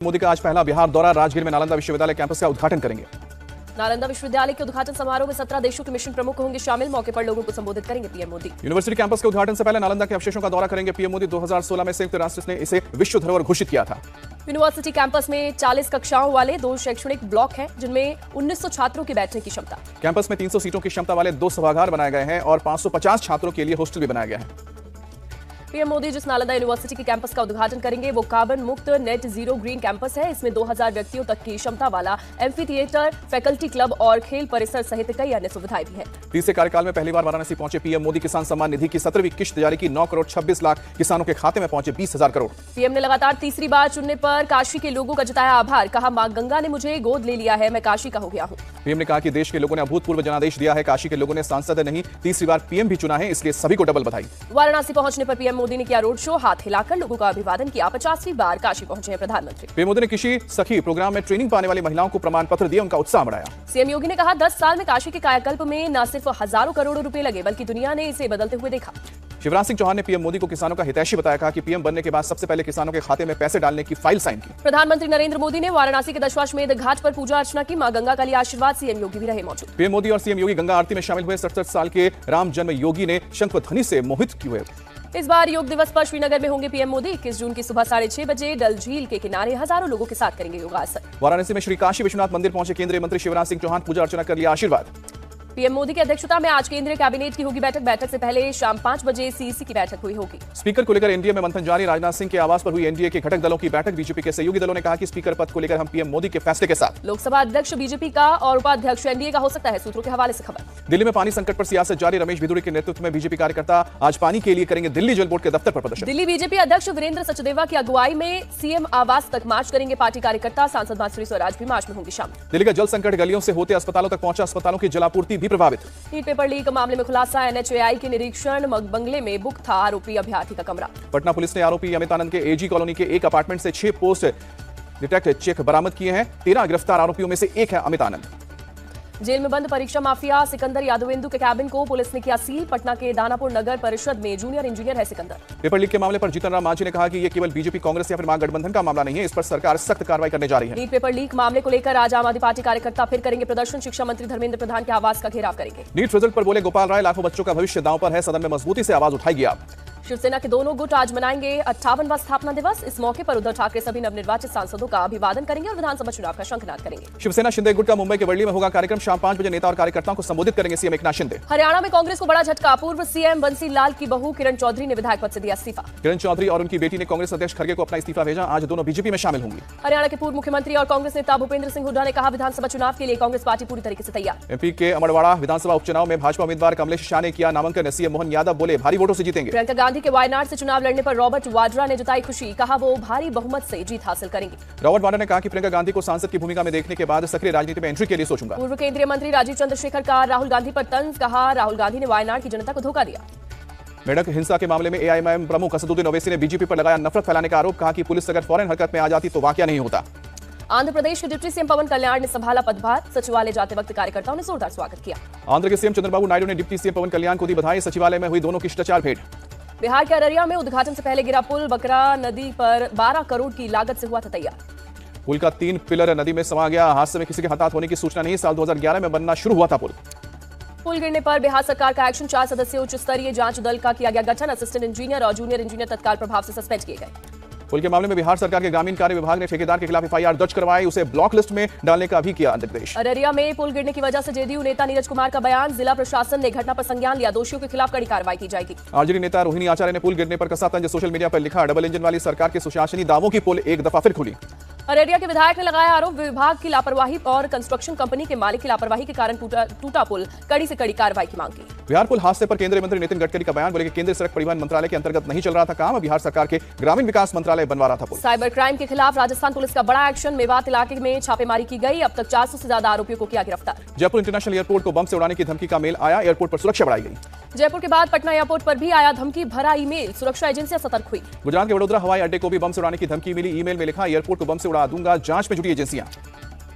मोदी का आज पहला बिहार दौरा। राजगीर में नालंदा विश्वविद्यालय कैंपस का उद्घाटन करेंगे। नालंदा विश्वविद्यालय के उद्घाटन समारोह में 17 देशों के मिशन प्रमुख होंगे शामिल। मौके पर लोगों को संबोधित करेंगे पीएम मोदी। यूनिवर्सिटी कैंपस के उद्घाटन से पहले नालंदा के अवशेषों का दौरा करेंगे पीएम मोदी। 2016 में संयुक्त राष्ट्र ने इसे विश्व धरोहर घोषित किया था। यूनिवर्सिटी कैंपस में 40 कक्षाओं वाले 2 शैक्षणिक ब्लॉक हैं, जिनमें 1900 छात्रों की बैठने की क्षमता। कैंपस में 300 सीटों की क्षमता वाले 2 सभागार बनाए गए हैं और 550 छात्रों के लिए हॉस्टल भी बनाया गया है। पीएम मोदी जिस नालंदा यूनिवर्सिटी के कैंपस का उद्घाटन करेंगे वो कार्बन मुक्त नेट जीरो ग्रीन कैंपस है। इसमें 2000 व्यक्तियों तक की क्षमता वाला एम्फी थिएटर, फैकल्टी क्लब और खेल परिसर सहित कई अन्य सुविधाएं भी हैं। तीसरे कार्यकाल में पहली बार वाराणसी पहुंचे पीएम मोदी। किसान सम्मान निधि की 17वीं किश्त जारी की। 9 करोड़ 26 लाख किसानों के खाते में पहुंचे 20,000 करोड़। पीएम ने लगातार तीसरी बार चुनने पर काशी के लोगों का जताया आभार। कहा, मां गंगा ने मुझे गोद ले लिया है, मैं काशी का हो गया हूं। पीएम ने कहा कि देश के लोगों ने अभूतपूर्व जनादेश दिया है। काशी के लोगों ने सांसद नहीं, तीसरी बार पीएम भी चुना है, इसलिए सभी को डबल बधाई। वाराणसी पहुंचने पर पीएम मोदी ने किया रोड शो। हाथ हिलाकर लोगों का अभिवादन किया। 50वीं बार काशी पहुंचे हैं प्रधानमंत्री। पीएम मोदी ने कृषि सखी प्रोग्राम में ट्रेनिंग पाने वाली महिलाओं को प्रमाण पत्र दिए, उनका उत्साह बढ़ाया। सीएम योगी ने कहा, 10 साल में काशी के कायाकल्प में न सिर्फ हजारों करोड़ों रुपए लगे, बल्कि दुनिया ने इसे बदलते हुए देखा। शिवराज सिंह चौहान ने पीएम मोदी को किसानों का हितैषी बताया। कहा कि पीएम बनने के बाद सबसे पहले किसानों के खाते में पैसे डालने की फाइल साइन की। प्रधानमंत्री नरेंद्र मोदी ने वाराणसी के दशाश्वमेध घाट पर पूजा अर्चना की। मां गंगा का लिया आशीर्वाद। सीएम योगी भी रहे मौजूद। पीएम मोदी और सीएम योगी गंगा आरती में शामिल हुए। 67 साल के राम जन्म योगी ने शंख ध्वनि से मोहित किए। इस बार योग दिवस पर श्रीनगर में होंगे पीएम मोदी। 21 जून की सुबह 6:30 बजे डल झील के किनारे हजारों लोगों के साथ करेंगे योगासन। वाराणसी में श्री काशी विश्वनाथ मंदिर पहुंचे केंद्रीय मंत्री शिवराज सिंह चौहान। पूजा अर्चना कर लिया आशीर्वाद। पीएम मोदी की अध्यक्षता में आज केंद्रीय कैबिनेट की होगी बैठक। बैठक से पहले शाम 5 बजे सीईसी की बैठक हुई होगी। स्पीकर को लेकर एनडीए में मंथन जारी। राजनाथ सिंह के आवास पर हुई एनडीए के घटक दलों की बैठक। बीजेपी के सहयोगी दलों ने कहा कि स्पीकर पद को लेकर हम पीएम मोदी के फैसले के साथ। लोकसभा अध्यक्ष बीजेपी का और उपाध्यक्ष एनडीए का हो सकता है, सूत्रों के हवाले से खबर। दिल्ली में पानी संकट पर सियासत जारी। रमेश भिदुड़ी के नेतृत्व में बीजेपी कार्यकर्ता आज पानी के लिए करेंगे दिल्ली जल बोर्ड के दफ्तर पर प्रदर्शन। दिल्ली बीजेपी अध्यक्ष वीरेंद्र सचदेवा की अगुवाई में सीएम आवास तक मार्च करेंगे पार्टी कार्यकर्ता। सांसद माधुरी स्वराज भी मार्च में होंगी शामिल। दिल्ली का जल संकट गलियों से होते अस्पतालों तक पहुंचा। अस्पतालों की जलापूर्ति भी प्रभावित। नीट पेपर लीक मामले में खुलासा। एनएचएआई के निरीक्षण बंगले में बुक था आरोपी अभ्यर्थी का कमरा। पटना पुलिस ने आरोपी अमित आनंद के एजी कॉलोनी के एक अपार्टमेंट से 6 पोस्ट डिटेक्ट चेक बरामद किए हैं। 13 गिरफ्तार आरोपियों में से एक है अमित आनंद। जेल में बंद परीक्षा माफिया सिकंदर यादवेंदु के कैबिन को पुलिस ने किया सील। पटना के दानापुर नगर परिषद में जूनियर इंजीनियर है सिकंदर। पेपर लीक के मामले पर जीतन राम मांझी ने कहा कि यह केवल बीजेपी कांग्रेस या फिर महागठबंधन का मामला नहीं है, इस पर सरकार सख्त कार्रवाई करने जा रही है। नीट पेपर लीक मामले को लेकर आज आम आदमी पार्टी कार्यकर्ता फिर करेंगे प्रदर्शन। शिक्षा मंत्री धर्मेंद्र प्रधान के आवास का घेराव करेंगे। नीट रिजल्ट पर बोले गोपाल राय, लाखों बच्चों का भविष्य दांव पर है, सदन में मजबूती से आवाज उठाएगी आप। शिवसेना के दोनों गुट आज मनाएंगे 58वां स्थापना दिवस। इस मौके पर उद्धव ठाकरे सभी नवनिर्वाचित सांसदों का अभिवादन करेंगे और विधानसभा चुनाव का शंखनाद करेंगे। शिवसेना शिंदे गुट का मुंबई के वर्ली में होगा कार्यक्रम। शाम 5 बजे नेता और कार्यकर्ताओं को संबोधित करेंगे सीएम एकनाथ शिंदे। हरियाणा में कांग्रेस को बड़ा झटका। पूर्व सीएम बंसी लाल की बहू किरण चौधरी ने विधायक पद से दिया इस्तीफा। किरण चौधरी और उनकी बेटी ने कांग्रेस अध्यक्ष खड़गे को अपना इस्तीफा भेजा। आज दोनों बीजेपी में शामिल होंगी। हरियाणा के पूर्व मुख्यमंत्री और कांग्रेस नेता भूपेंद्र सिंह हुड्डा ने कहा, विधानसभा चुनाव के लिए कांग्रेस पार्टी पूरी तरीके से तैयार। एमपी के अमरवाड़ा विधानसभा उपचुनाव में भाजपा उम्मीदवार कमलेश शाह ने किया नामांकन। सीएम मोहन यादव बोले भारी वोटों से जीतेंगे। प्रियंका गांधी के वायनाड से चुनाव लड़ने पर रॉबर्ट वाड्रा ने जताई खुशी। कहा, वो भारी बहुमत से जीत हासिल करेंगे। रॉबर्ट वाड्रा ने कहा कि प्रियंका गांधी को सांसद की भूमिका में देखने के बाद सक्रिय राजनीति में एंट्री के लिए सोचूंगा। पूर्व केंद्रीय मंत्री राजीव चंद्रशेखर का राहुल गांधी पर तंज। कहा, राहुल गांधी ने वायनाड की जनता को धोखा दिया। मेडक हिंसा के मामले में एआईएमआईएम प्रमुख असदुद्दीन ओवैसी ने बीजेपी पर लगाया नफरत फैलाने का आरोप। कहा कि पुलिस अगर फौरन हरकत में आ जाती तो वाकया नहीं होता। आंध्र प्रदेश के डिप्टी सीएम पवन कल्याण ने संभाला पदभार। सचिवालय जाते वक्त कार्यकर्ताओं ने जोरदार स्वागत किया। आंध्र के सीएम चंद्रबाबू नायडू ने डिप्टी सीएम पवन कल्याण को दी बधाई। सचिवालय में हुई दोनों की शिष्टाचार भेंट। बिहार के अररिया में उद्घाटन से पहले गिरा पुल। बकरा नदी पर 12 करोड़ की लागत से हुआ था तैयार। पुल का 3 पिलर नदी में समा गया। हादसे में किसी के हताहत होने की सूचना नहीं। साल 2011 में बनना शुरू हुआ था पुल। पुल गिरने पर बिहार सरकार का एक्शन। 4 सदस्यीय उच्च स्तरीय जांच दल का किया गया गठन। असिस्टेंट इंजीनियर और जूनियर इंजीनियर तत्काल प्रभाव से सस्पेंड किए गए। पुल के मामले में बिहार सरकार के ग्रामीण कार्य विभाग ने ठेकेदार के खिलाफ एफआईआर दर्ज करवाई। उसे ब्लॉक लिस्ट में डालने का भी किया निर्देश। अररिया में पुल गिरने की वजह से जेडीयू नेता नीरज कुमार का बयान। जिला प्रशासन ने घटना पर संज्ञान लिया। दोषियों के खिलाफ कड़ी कार्रवाई की जाएगी। आरजेडी नेता रोहिणी आचार्य ने पुल गिरने पर कसा तंज। सोशल मीडिया पर लिखा, डबल इंजन वाली सरकार के सुशासनी दावों की पुल एक दफा फिर खुली। अररिया के विधायक ने लगाया आरोप, विभाग की लापरवाही और कंस्ट्रक्शन कंपनी के मालिक की लापरवाही के कारण टूटा पुल। कड़ी से कड़ी कार्रवाई की मांग की। बिहार पुल हादसे पर केंद्रीय मंत्री नितिन गडकरी का बयान। बोले कि केंद्रीय सड़क परिवहन मंत्रालय के अंतर्गत नहीं चल रहा था काम, बिहार सरकार के ग्रामीण विकास मंत्रालय बनवा रहा था पुल। साइबर क्राइम के खिलाफ राजस्थान पुलिस का बड़ा एक्शन। मेवात इलाके में छापेमारी की गई। अब तक 400 से ज्यादा आरोपियों को किया गिरफ्तार। जयपुर इंटरनेशनल एयरपोर्ट को बम से उड़ाने की धमकी का मेल आया। एयरपोर्ट पर सुरक्षा बढ़ाई गई। जयपुर के बाद पटना एयरपोर्ट पर भी आया धमकी भरा ईमेल। सुरक्षा एजेंसियां सतर्क हुई। गुजरात के वडोदरा हवाई अड्डे को भी बम से उड़ाने की धमकी मिली। ईमेल में लिखा, एयरपोर्ट को बम से उड़ा दूंगा, जांच में जुटी एजेंसियां।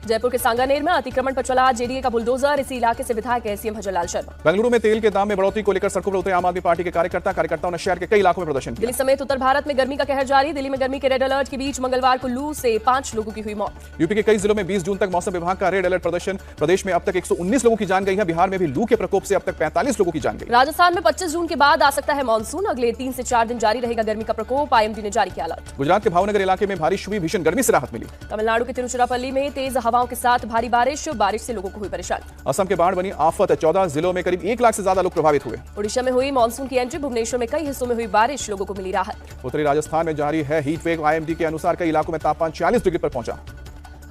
जयपुर के सांगानेर में अतिक्रमण पर चला जेडीए का बुलडोजर, इसी इलाके से विधायक है सीएम भजनलाल शर्मा। बेंगलुरु में तेल के दाम में बढ़ोतरी को लेकर सड़कों पर उतरे आम आदमी पार्टी के कार्यकर्ताओं ने शहर के कई इलाकों में प्रदर्शन किया। दिल्ली समेत उत्तर भारत में गर्मी का कहर जारी। दिल्ली में गर्मी के रेड अलर्ट के बीच मंगलवार को लू से 5 लोगों की हुई मौत। यूपी के कई जिलों में 20 जून तक मौसम विभाग का रेड अलर्ट प्रदर्शन। प्रदेश में अब तक 119 लोगों की जान गई है। बिहार में भी लू के प्रकोप से अब तक 45 लोगों की जान गई। राजस्थान में 25 जून के बाद आ सकता है मानसून। अगले 3 से 4 दिन जारी रहेगा गर्मी का प्रकोप। आईएमडी ने जारी किया अलर्ट। गुजरात के भावनगर इलाके में बारिश हुई, भीषण गर्मी से राहत मिली। तमिलनाडु के तिरुचिरापल्ली में तेज हवाओं के साथ भारी बारिश से लोगों को हुई परेशानी। असम के बाढ़ बनी आफत, 14 जिलों में करीब 1 लाख से ज्यादा लोग प्रभावित हुए। ओडिशा में हुई मानसून की एंट्री। भुवनेश्वर में कई हिस्सों में हुई बारिश, लोगों को मिली राहत। उत्तरी राजस्थान में जारी है हीट वेव। आईएमडी के अनुसार कई इलाकों में तापमान 40 डिग्री पर पहुंचा।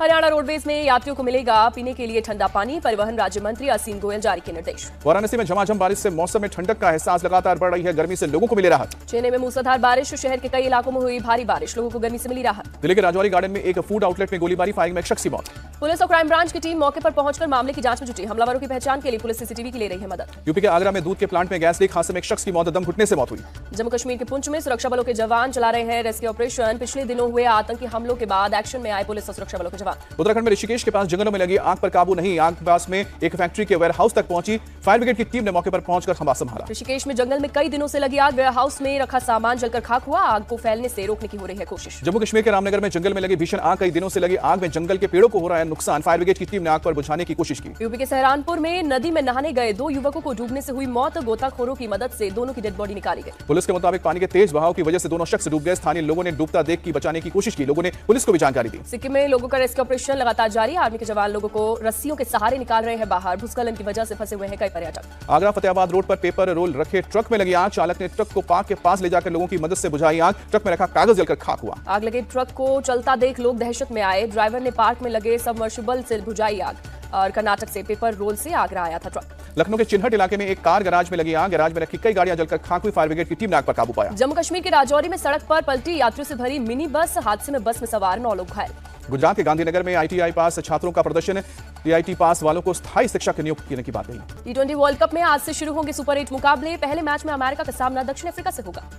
हरियाणा रोडवेज में यात्रियों को मिलेगा पीने के लिए ठंडा पानी। परिवहन राज्य मंत्री असीम गोयल जारी के निर्देश। वाराणसी में झमाझम बारिश से मौसम में ठंडक का एहसास लगातार बढ़ रही है। गर्मी से लोगों को मिली राहत। चेन्नई में मूसलाधार बारिश। शहर के कई इलाकों में हुई भारी बारिश, लोगों को गर्मी से मिली राहत। दिल्ली के राजौरी गार्डन में एक फूड आउटलेट में गोलीबारी, फायरिंग में एक शख्स की मौत। पुलिस और क्राइम ब्रांच की टीम मौके पर पहुंचकर मामले की जांच में जुटी। हमलावरों की पहचान के लिए पुलिस सीसीटीवी की ले रही है मदद। यूपी के आगरा में दूध के प्लांट में गैस लीक, हादसे में एक शख्स की मौत, दम घुटने से मौत हुई। जम्मू कश्मीर के पुंछ में सुरक्षा बलों के जवान चला रहे हैं रेस्क्यू ऑपरेशन। पिछले दिनों हुए आतंकी हमलों के बाद एक्शन में आए पुलिस और सुरक्षा बलों के जवान। उत्तराखंड में ऋषिकेश के पास जंगलों में लगी आग पर काबू नहीं। आग के पास में एक फैक्ट्री के वेयरहाउस तक पहुंची। फायर ब्रिगेड की टीम ने मौके पर पहुंचकर हवा संभाला। ऋषिकेश में जंगल में कई दिनों से लगी आग। वेयरहाउस में रखा सामान जलकर खाक हुआ। आग को फैलने से रोकने की हो रही है कोशिश। जम्मू कश्मीर के रामनगर में जंगल में लगी भीषण आग। कई दिनों से लगी आग में जंगल के पेड़ों को हो रहा है नुकसान। फायर ब्रिगेड की टीम ने आग पर बुझाने की कोशिश की। यूपी के सहारनपुर में नदी में नहाने गए 2 युवकों को डूबने से हुई मौत। गोताखोरों की मदद से दोनों की डेड बॉडी निकाली गई। पुलिस के मुताबिक पानी के तेज बहाव की वजह से दोनों शख्स डूब गए। स्थानीय लोगों ने डूबता देख बचाने की कोशिश की। लोगों ने पुलिस को भी जानकारी दी। सिक्किम में लोगों का रेस्क्यू ऑपरेशन लगातार जारी। आर्मी के जवान लोगों को रस्सियों के सहारे निकाल रहे हैं बाहर। भूस्खलन की वजह से फंसे हुए हैं कई पर्यटक। आगरा फतेहाबाद रोड पर पेपर रोल रखे ट्रक में लगी आग। चालक ने ट्रक को पार्क के पास ले जाकर लोगों की मदद से बुझाई आग। ट्रक में रखा कागज जलकर खाक हुआ। आग लगे ट्रक को चलता देख लोग दहशत में आए। ड्राइवर ने पार्क में लगे सबमर्सिबल से बुझाई आग। और कर्नाटक से पेपर रोल से आगरा आया था ट्रक। लखनऊ के चिन्हट इलाके में एक कार गैराज में लगी आग। गैराज में रखी कई गाड़ियां जलकर खाक हुई। फायर ब्रिगेड की टीम ने आग पर काबू पाया। जम्मू कश्मीर के राजौरी में सड़क पर पलटी यात्रियों से भरी मिनी बस। हादसे में बस में सवार 9 लोग घायल। गुजरात के गांधीनगर में आईटीआई पास छात्रों का प्रदर्शन। टीआईटी पास वालों को स्थायी शिक्षा की नियुक्त करने की बात कही। T20 वर्ल्ड कप में आज से शुरू होंगे सुपर 8 मुकाबले। पहले मैच में अमेरिका का सामना दक्षिण अफ्रीका से होगा।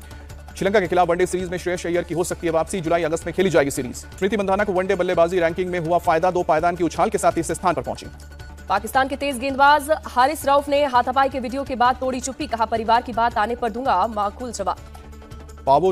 श्रीलंका के खिलाफ वनडे सीरीज में श्रेयस अय्यर की हो सकती है वापसी। जुलाई अगस्त में खेली जाएगी सीरीज। स्मृति मंधाना को वनडे बल्लेबाजी रैंकिंग में हुआ फायदा। 2 पायदान की उछाल के साथ तीसरे स्थान पर पहुंची। पाकिस्तान के तेज गेंदबाज हारिस रऊफ ने हाथापाई के वीडियो के बाद तोड़ी चुप्पी। कहा परिवार की बात आने पर दूंगा माकूल जवाब। पावो